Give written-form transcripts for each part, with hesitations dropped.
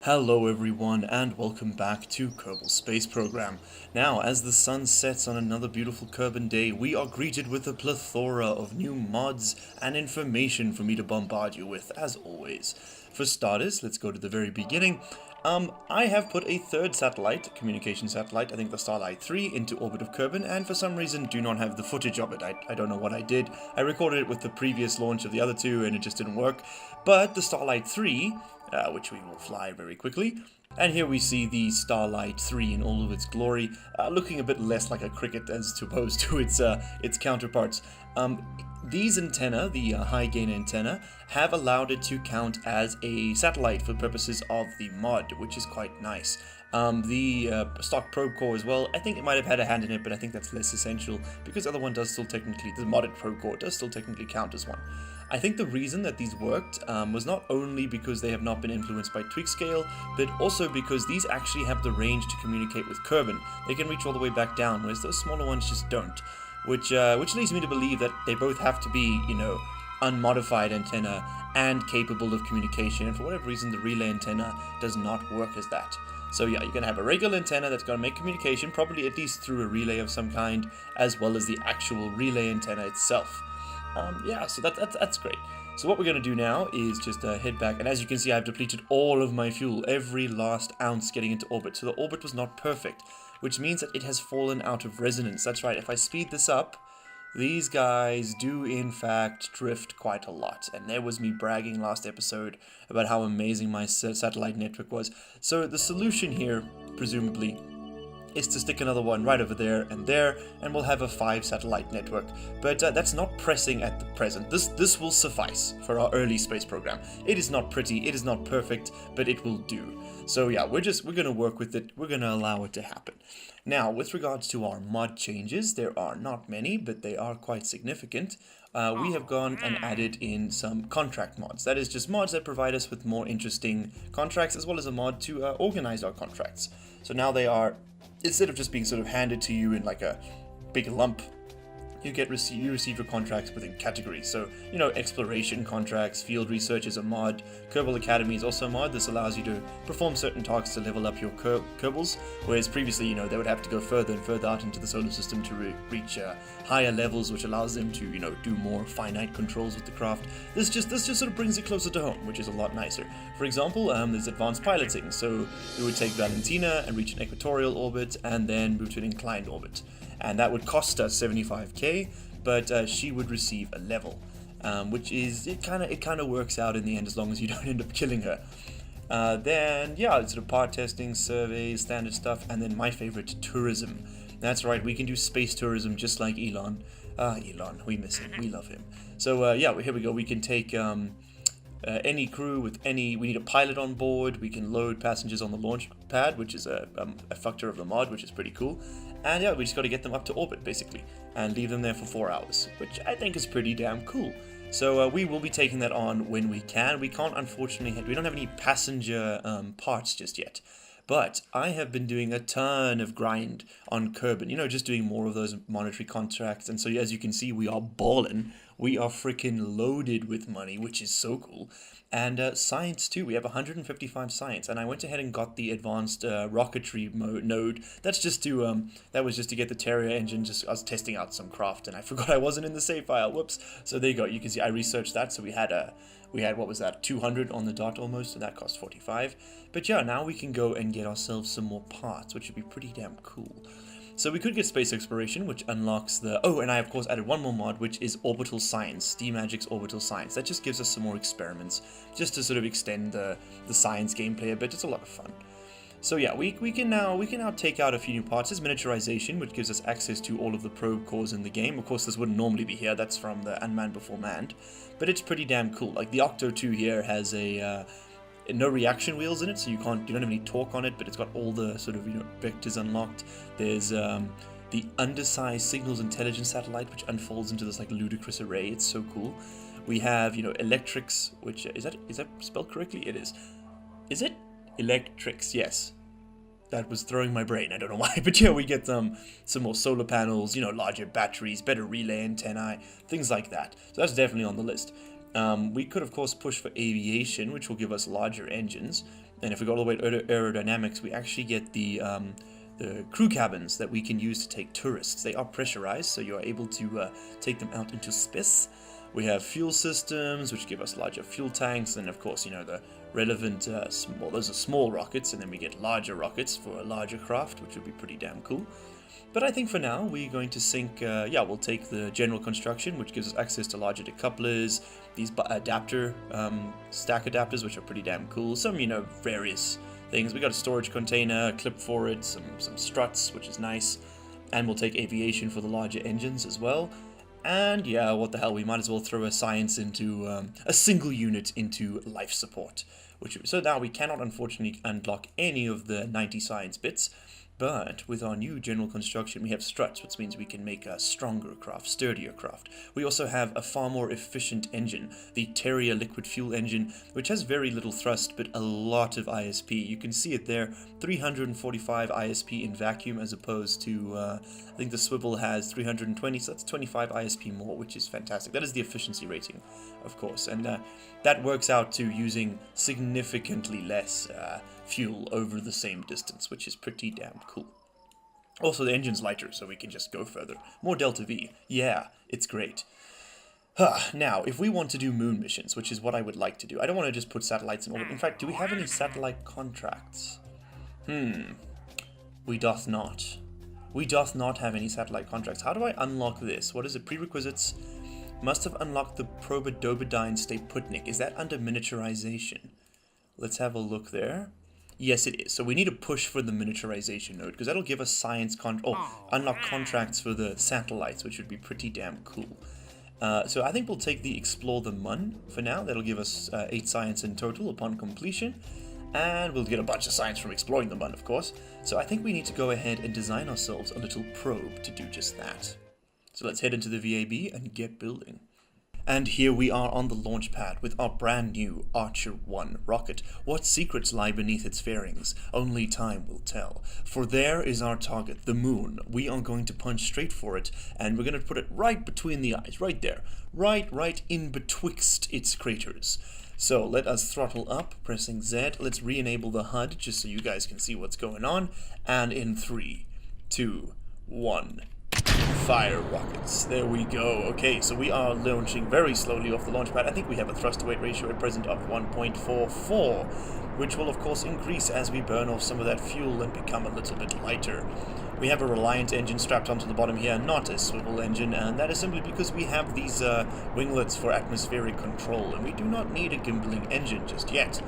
Hello everyone and welcome back to Kerbal Space Program. Now, as the sun sets on another beautiful Kerbin day, we are greeted with a plethora of new mods and information for me to bombard you with, as always. For starters, let's go to the very beginning. I have put a third satellite, communication satellite, I think the Starlight 3, into orbit of Kerbin, and for some reason do not have the footage of it. I don't know what I did. I recorded it with the previous launch of the other two and it just didn't work. But the Starlight 3, which we will fly very quickly, and here we see the Starlight 3 in all of its glory, looking a bit less like a cricket as opposed to its counterparts. These antenna, the high gain antenna, have allowed it to count as a satellite for purposes of the mod, which is quite nice. The stock probe core as well, I think it might have had a hand in it, but I think that's less essential because the other one does still technically, the modded probe core does still technically count as one. I think the reason that these worked was not only because they have not been influenced by tweak scale, but also because these actually have the range to communicate with Kerbin. They can reach all the way back down, whereas those smaller ones just don't. Which leads me to believe that they both have to be, unmodified antenna and capable of communication, and for whatever reason the relay antenna does not work as that. So yeah, you're going to have a regular antenna that's going to make communication, probably at least through a relay of some kind, as well as the actual relay antenna itself. So that's great. So what we're going to do now is just head back, and as you can see I've depleted all of my fuel, every last ounce getting into orbit, so the orbit was not perfect, which means that it has fallen out of resonance. That's right, if I speed this up, these guys do in fact drift quite a lot, and there was me bragging last episode about how amazing my satellite network was. So the solution here, presumably, is to stick another one right over there, and we'll have a 5 satellite network. But that's not pressing at the present. This will suffice for our early space program. It is not pretty, it is not perfect, but it will do. So yeah, we're gonna work with it, we're gonna allow it to happen. Now, with regards to our mod changes, there are not many, but they are quite significant. We have gone and added in some contract mods. That is just mods that provide us with more interesting contracts, as well as a mod to organize our contracts. So now they are, instead of just being sort of handed to you in like a big lump, you receive your contracts within categories. So, exploration contracts, field research is a mod, Kerbal Academy is also a mod. This allows you to perform certain tasks to level up your Kerbals, whereas previously, they would have to go further and further out into the solar system to reach higher levels, which allows them to, do more finite controls with the craft. This just sort of brings it closer to home, which is a lot nicer. For example, there's advanced piloting, so we would take Valentina and reach an equatorial orbit, and then move to an inclined orbit. And that would cost us 75k, but she would receive a level, which is, it kind of works out in the end as long as you don't end up killing her. Then it's sort of part testing, surveys, standard stuff, and then my favorite, tourism. That's right, we can do space tourism just like Elon. Elon, we miss him, we love him. So here we go, we can take any crew with we need a pilot on board, we can load passengers on the launch pad, which is a factor of the mod, which is pretty cool. And we just got to get them up to orbit, basically, and leave them there for 4 hours, which I think is pretty damn cool. So we will be taking that on when we can. We can't, unfortunately, we don't have any passenger parts just yet. But I have been doing a ton of grind on Kerbin, just doing more of those monetary contracts. And so as you can see, we are balling. We are freaking loaded with money, which is so cool. And science too, we have 155 science. And I went ahead and got the advanced rocketry node. That was just to get the Terrier engine. I was testing out some craft and I forgot I wasn't in the save file. Whoops. So there you go. You can see I researched that. So we had what was that, 200 on the dot almost, so that cost 45. But yeah, now we can go and get ourselves some more parts, which would be pretty damn cool. So we could get space exploration, which unlocks and I of course added one more mod, which is orbital science, D-Magic's orbital science. That just gives us some more experiments, just to sort of extend the science gameplay a bit. It's a lot of fun. So yeah, we can now take out a few new parts. There's miniaturization, which gives us access to all of the probe cores in the game. Of course, this wouldn't normally be here. That's from the Unmanned Before Manned, but it's pretty damn cool. Like the Octo 2 here has no reaction wheels in it, so you don't have any torque on it, but it's got all the sort of vectors unlocked. There's the undersized signals intelligence satellite, which unfolds into this like ludicrous array. It's so cool. We have electrics, which is that spelled correctly? It is. Is it? Electrics, yes. That was throwing my brain, I don't know why, but yeah, we get some more solar panels, larger batteries, better relay antennae, things like that. So that's definitely on the list. We could, of course, push for aviation, which will give us larger engines, And if we go all the way to aerodynamics, we actually get the crew cabins that we can use to take tourists. They are pressurized, so you are able to take them out into space. We have fuel systems, which give us larger fuel tanks, and of course, you know, the relevant, well, those are small rockets, and then we get larger rockets for a larger craft, which would be pretty damn cool. But I think for now, we're going to sink, we'll take the general construction, which gives us access to larger decouplers, these adapter, stack adapters, which are pretty damn cool. Some, you know, various things. We got a storage container, a clip for it, some struts, which is nice. And we'll take aviation for the larger engines as well. And yeah, what the hell, we might as well throw a science into, a single unit into life support. So now we cannot unfortunately unlock any of the 90 science bits. But with our new general construction, we have struts, which means we can make a stronger craft, sturdier craft. We also have a far more efficient engine, the Terrier liquid fuel engine, which has very little thrust, but a lot of ISP. You can see it there, 345 ISP in vacuum, as opposed to, I think the swivel has 320, so that's 25 ISP more, which is fantastic. That is the efficiency rating, of course, and that works out to using significantly less fuel over the same distance, which is pretty damn cool. Also, the engine's lighter, so we can just go further. More Delta V. Yeah, it's great. Now, if we want to do moon missions, which is what I would like to do, I don't want to just put satellites in orbit. In fact, do we have any satellite contracts? We doth not. We doth not have any satellite contracts. How do I unlock this? What is it? Prerequisites. Must have unlocked the Probodobodine Stay Putnik. Is that under miniaturization? Let's have a look there. Yes, it is. So we need to push for the miniaturization node, because that'll give us science unlock contracts for the satellites, which would be pretty damn cool. So I think we'll take the Explore the Mun for now. That'll give us 8 science in total upon completion. And we'll get a bunch of science from exploring the Mun, of course. So I think we need to go ahead and design ourselves a little probe to do just that. So let's head into the VAB and get building. And here we are on the launch pad with our brand new Archer 1 rocket. What secrets lie beneath its fairings? Only time will tell. For there is our target, the moon. We are going to punch straight for it, and we're going to put it right between the eyes, right there. Right in betwixt its craters. So let us throttle up, pressing Z. Let's re-enable the HUD just so you guys can see what's going on. And in 3, 2, 1... fire rockets. There we go. Okay, so we are launching very slowly off the launch pad. I think we have a thrust-to-weight ratio at present of 1.44, which will of course increase as we burn off some of that fuel and become a little bit lighter. We have a Reliant engine strapped onto the bottom here, not a swivel engine, and that is simply because we have these winglets for atmospheric control, and we do not need a gimbaling engine just yet.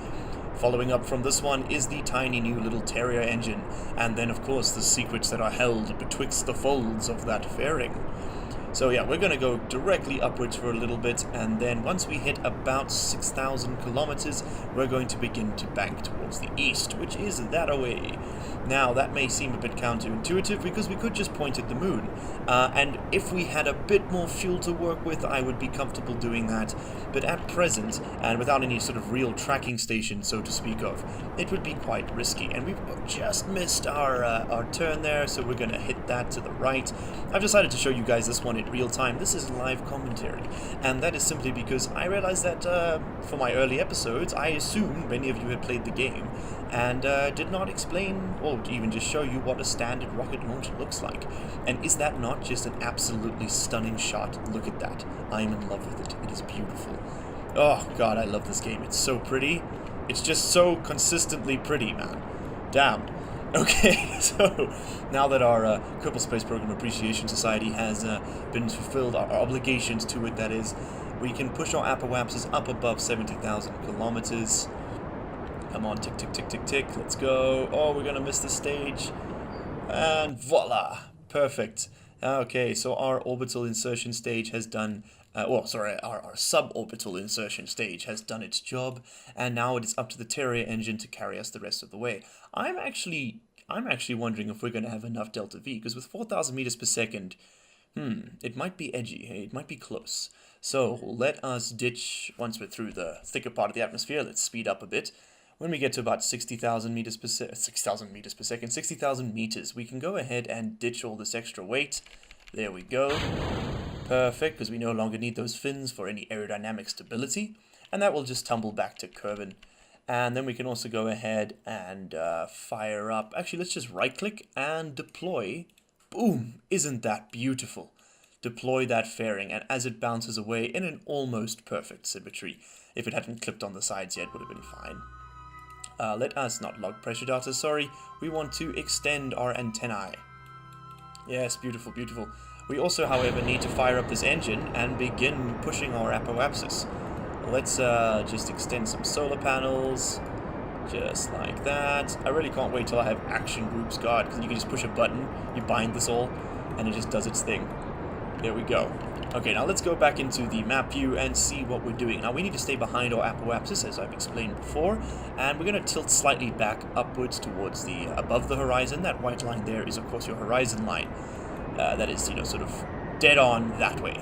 Following up from this one is the tiny new little Terrier engine, and then of course the secrets that are held betwixt the folds of that fairing. So yeah, we're going to go directly upwards for a little bit, and then once we hit about 6,000 kilometers, we're going to begin to bank towards the east, which is that away. Now, that may seem a bit counterintuitive, because we could just point at the moon, and if we had a bit more fuel to work with, I would be comfortable doing that, but at present, and without any sort of real tracking station, so to speak of, it would be quite risky, and we've just missed our turn there, so we're going to hit that to the right. I've decided to show you guys this one in real time. This is live commentary, and that is simply because I realized that for my early episodes, I assumed many of you had played the game, and did not explain, or even just show you what a standard rocket launch looks like. And is that not just an absolutely stunning shot? Look at that. I am in love with it. It is beautiful. Oh god, I love this game. It's so pretty. It's just so consistently pretty, man. Damn. Okay, so now that our Kerbal Space Program Appreciation Society has been fulfilled, our obligations to it, that is, we can push our apoapsis up above 70,000 kilometers. Come on, tick, tick, tick, tick, tick. Let's go. Oh, we're going to miss the stage. And voila. Perfect. Okay, so our orbital insertion stage has done... our suborbital insertion stage has done its job, and now it is up to the Terrier engine to carry us the rest of the way. I'm actually wondering if we're going to have enough Delta V, because with 4,000 meters per second, it might be edgy. It might be close. So let us ditch, once we're through the thicker part of the atmosphere, let's speed up a bit. When we get to about 60,000 meters per second, 60,000 meters, we can go ahead and ditch all this extra weight. There we go. Perfect, because we no longer need those fins for any aerodynamic stability. And that will just tumble back to Kerbin. And then we can also go ahead and fire up. Actually, let's just right-click and deploy. Boom! Isn't that beautiful? Deploy that fairing, and as it bounces away in an almost perfect symmetry. If it hadn't clipped on the sides yet, would have been fine. Let us not log pressure data, sorry. We want to extend our antennae. Yes, beautiful, beautiful. We also, however, need to fire up this engine and begin pushing our apoapsis. Let's just extend some solar panels, just like that. I really can't wait till I have action groups, God, because you can just push a button, you bind this all, and it just does its thing. There we go. Okay, now let's go back into the map view and see what we're doing. Now we need to stay behind our apoapsis, as I've explained before, and we're going to tilt slightly back upwards towards the above the horizon. That white line there is, of course, your horizon line. That is, sort of dead on that way.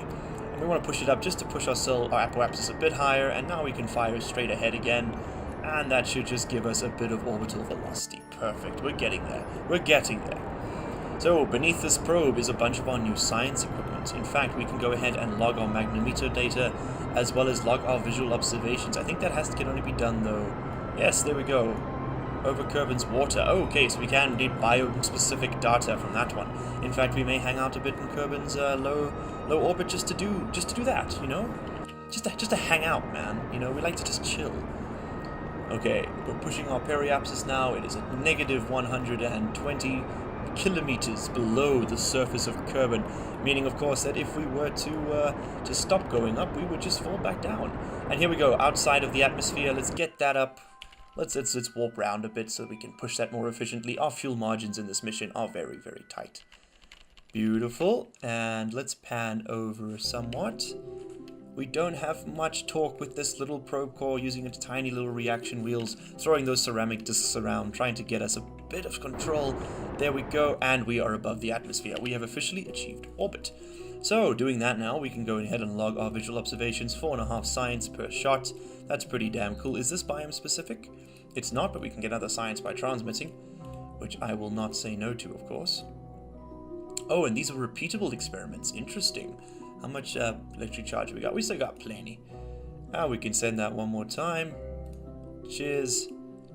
And we want to push it up just to push our apoapsis a bit higher, and now we can fire straight ahead again, and that should just give us a bit of orbital velocity. Perfect. We're getting there. We're getting there. So, beneath this probe is a bunch of our new science equipment. In fact, we can go ahead and log our magnetometer data, as well as log our visual observations. I think that can only be done, though. Yes, there we go. Over Kerbin's water. Oh, okay, so we can indeed biome-specific data from that one. In fact, we may hang out a bit in Kerbin's low orbit just to do that, Just to hang out, man. We like to just chill. Okay, we're pushing our periapsis now. It is at negative 120 kilometers below the surface of Kerbin, meaning of course that if we were to stop going up, we would just fall back down. And here we go, outside of the atmosphere. Let's get that up. Let's warp around a bit so we can push that more efficiently. Our fuel margins in this mission are very, very tight. Beautiful. And let's pan over somewhat. We don't have much torque with this little probe core, using its tiny little reaction wheels, throwing those ceramic discs around, trying to get us a bit of control. There we go, and we are above the atmosphere. We have officially achieved orbit. So, doing that now, we can go ahead and log our visual observations, 4.5 science per shot. That's pretty damn cool. Is this biome specific? It's not, but we can get other science by transmitting, which I will not say no to, of course. Oh, and these are repeatable experiments. Interesting. How much electric charge we got? We still got plenty. We can send that one more time. Cheers.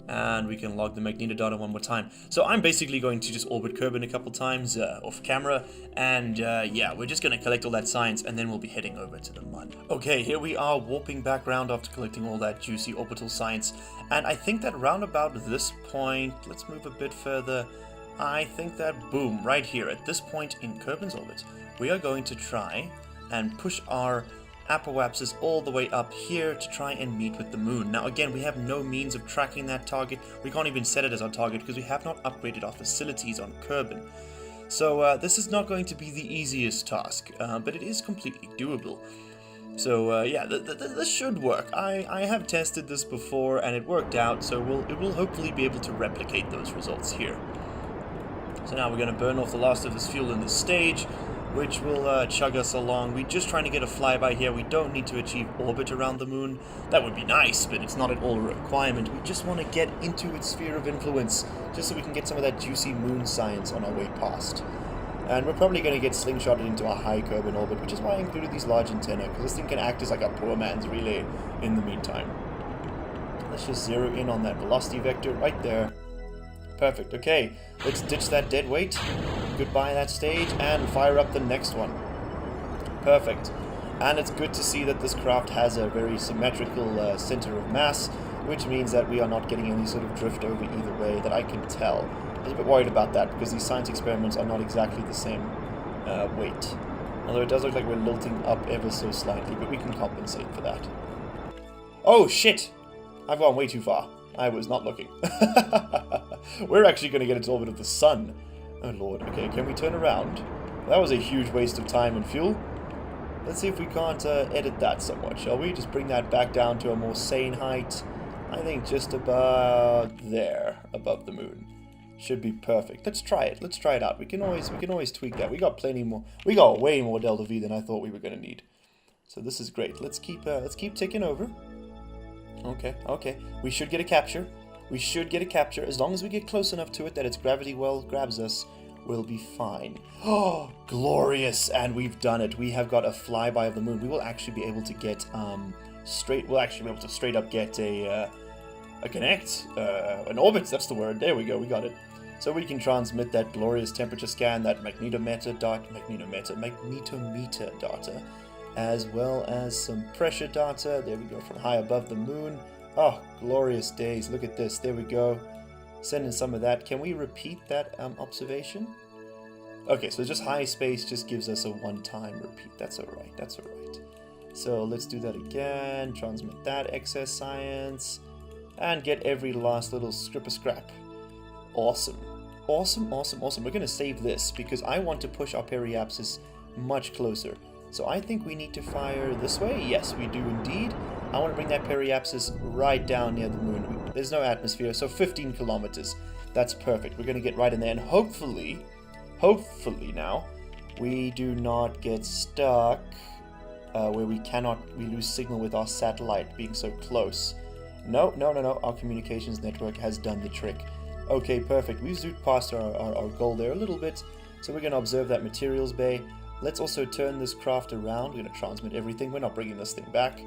And we can log the magneto data one more time. So I'm basically going to just orbit Kerbin a couple times off camera. And yeah, we're just going to collect all that science and then we'll be heading over to the mud. Okay, here we are warping back around after collecting all that juicy orbital science. And I think that round about this point, let's move a bit further. I think that, boom, right here at this point in Kerbin's orbit, we are going to try and push our apoapsis all the way up here to try and meet with the moon. Now again, we have no means of tracking that target. We can't even set it as our target because we have not upgraded our facilities on Kerbin. So this is not going to be the easiest task, but it is completely doable. So yeah, this should work. I have tested this before and it worked out, so it will hopefully be able to replicate those results here. So now we're going to burn off the last of this fuel in this stage, which will chug us along. We're just trying to get a flyby here. We don't need to achieve orbit around the moon. That would be nice, but it's not at all a requirement. We just want to get into its sphere of influence, just so we can get some of that juicy moon science on our way past. And we're probably going to get slingshotted into a high Kerbin orbit, which is why I included these large antennae, because this thing can act as like a poor man's relay in the meantime. Let's just zero in on that velocity vector right there. Perfect. Okay, let's ditch that dead weight. Goodbye that stage, and fire up the next one. Perfect. And it's good to see that this craft has a very symmetrical center of mass, which means that we are not getting any sort of drift over either way that I can tell. I was a bit worried about that, because these science experiments are not exactly the same weight. Although it does look like we're lilting up ever so slightly, but we can compensate for that. Oh, shit! I've gone way too far. I was not looking. We're actually going to get into orbit of the sun. Oh lord. Okay, can we turn around? That was a huge waste of time and fuel. Let's see if we can't edit that somewhat, shall we? Just bring that back down to a more sane height. I think just about there, above the moon. Should be perfect. Let's try it. Let's try it out. We can always tweak that. We got plenty more. We got way more delta V than I thought we were going to need. So this is great. Let's keep ticking over. Okay. We should get a capture. We should get a capture. As long as we get close enough to it that its gravity well grabs us, we'll be fine. Oh, glorious! And we've done it. We have got a flyby of the moon. We will actually be able to get straight up get a a connect, an orbit, that's the word. There we go, we got it. So we can transmit that glorious temperature scan, that magnetometer data, as well as some pressure data. There we go, from high above the moon. Oh, glorious days. Look at this. There we go. Send in some of that. Can we repeat that observation? Okay, so just high space just gives us a one-time repeat. That's alright, that's alright. So let's do that again. Transmit that excess science. And get every last little strip of scrap. Awesome. Awesome, awesome, awesome. We're going to save this because I want to push our periapsis much closer. So I think we need to fire this way. Yes, we do indeed. I want to bring that periapsis right down near the moon. There's no atmosphere, so 15 kilometers. That's perfect. We're going to get right in there, and hopefully now, we do not get stuck where we lose signal with our satellite being so close. No. Our communications network has done the trick. Okay, perfect. We've zoomed past our goal there a little bit, so we're going to observe that materials bay. Let's also turn this craft around. We're going to transmit everything. We're not bringing this thing back.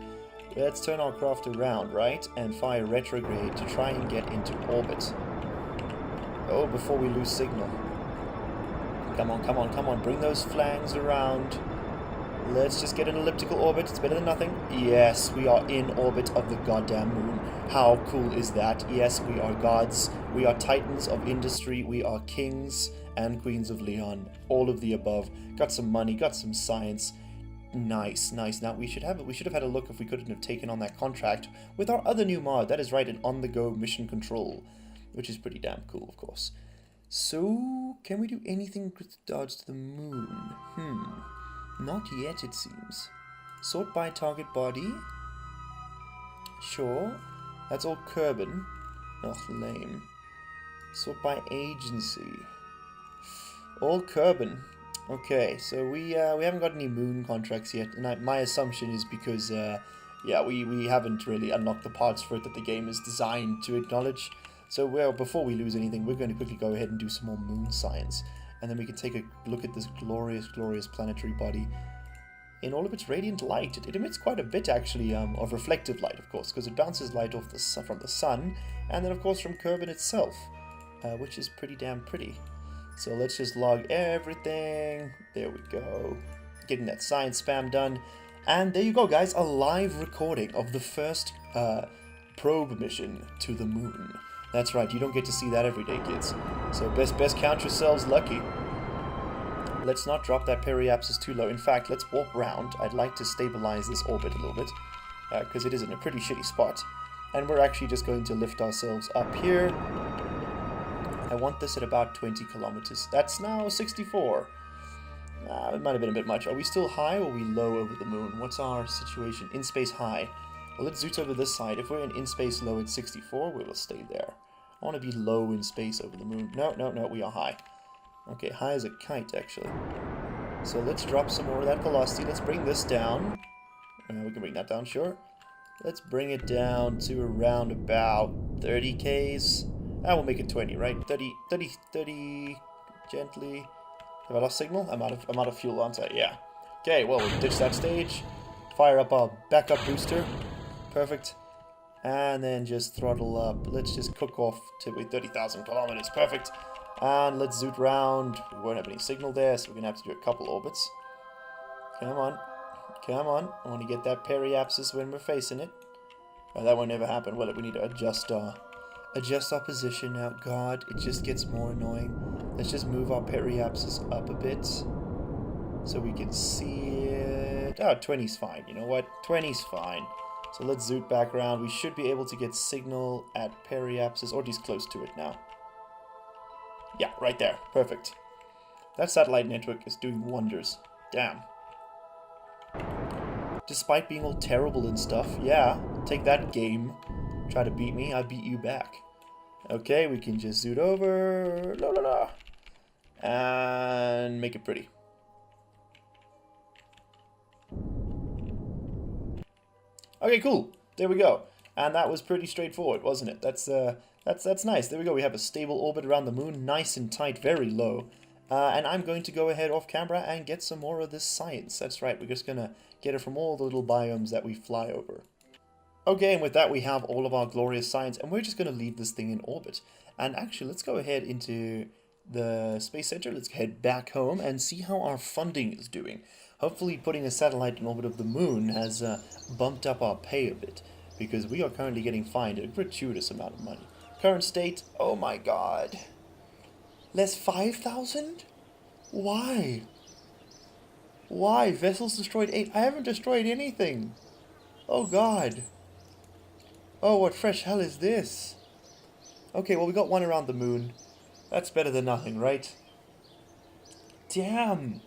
Let's turn our craft around, right? And fire retrograde to try and get into orbit. Oh, before we lose signal. Come on. Bring those flangs around. Let's just get an elliptical orbit. It's better than nothing. Yes, we are in orbit of the goddamn moon. How cool is that? Yes, we are gods. We are titans of industry. We are kings and queens of Leon. All of the above. Got some money, got some science. Nice. Now we should have had a look if we couldn't have taken on that contract with our other new mod. That is right, an on-the-go mission control, which is pretty damn cool, of course. So, can we do anything with regards to the moon? Not yet, it seems. Sort by target body. Sure. That's all Kerbal. Ugh, lame. Sort by agency. All Kerbal. Okay, so we haven't got any moon contracts yet, and my assumption is because, we haven't really unlocked the parts for it that the game is designed to acknowledge. So, well, before we lose anything, we're going to quickly go ahead and do some more moon science. And then we can take a look at this glorious, glorious planetary body in all of its radiant light. It emits quite a bit, actually, of reflective light, of course, because it bounces light off from the sun, and then, of course, from Kerbal itself, which is pretty damn pretty. So let's just log everything. There we go. Getting that science spam done. And there you go, guys. A live recording of the first probe mission to the moon. That's right. You don't get to see that every day, kids. So best count yourselves lucky. Let's not drop that periapsis too low. In fact, let's warp round. I'd like to stabilize this orbit a little bit, because it is in a pretty shitty spot. And we're actually just going to lift ourselves up here. I want this at about 20 kilometers. That's now 64. It might have been a bit much. Are we still high or are we low over the moon? What's our situation? In space high. Well, let's zoot over this side. If we're in space low at 64, we will stay there. I want to be low in space over the moon. No, we are high. Okay, high as a kite, actually. So let's drop some more of that velocity. Let's bring this down. We can bring that down, sure. Let's bring it down to around about 30 Ks. We'll make it 20, right? 30, gently. Have I lost signal? I'm out of fuel, aren't I? Yeah. Okay, well, we'll ditch that stage. Fire up our backup booster. Perfect. And then just throttle up. Let's just cook off to 30,000 kilometers. Perfect. And let's zoot round. We won't have any signal there, so we're going to have to do a couple orbits. Come on. I want to get that periapsis when we're facing it. Oh, that won't ever happen, will it? We need to adjust our position now. God, it just gets more annoying. Let's just move our periapsis up a bit so we can see it. Oh, 20's fine. You know what? 20's fine. So let's zoot back around. We should be able to get signal at periapsis, or at least close to it now. Yeah, right there. Perfect. That satellite network is doing wonders. Damn. Despite being all terrible and stuff, yeah, take that, game. Try to beat me, I beat you back. Okay, we can just zoot over, and make it pretty. Okay, cool. There we go. And that was pretty straightforward, wasn't it? That's nice. There we go. We have a stable orbit around the moon, nice and tight, very low. And I'm going to go ahead off camera and get some more of this science. That's right. We're just gonna get it from all the little biomes that we fly over. Okay, and with that we have all of our glorious science, and we're just going to leave this thing in orbit. And actually, let's go ahead into the Space Center. Let's head back home and see how our funding is doing. Hopefully putting a satellite in orbit of the moon has bumped up our pay a bit, because we are currently getting fined a gratuitous amount of money. Current state, oh my god. Less 5,000? Why? Why? Vessels destroyed 8. I haven't destroyed anything. Oh god. Oh, what fresh hell is this? Okay, well, we got one around the moon. That's better than nothing, right? Damn!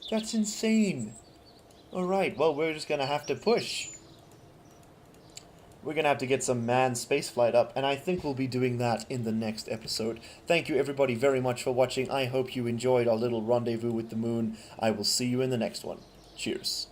That's insane! Alright, well, we're just gonna have to push. We're gonna have to get some manned spaceflight up, and I think we'll be doing that in the next episode. Thank you everybody very much for watching. I hope you enjoyed our little rendezvous with the moon. I will see you in the next one. Cheers.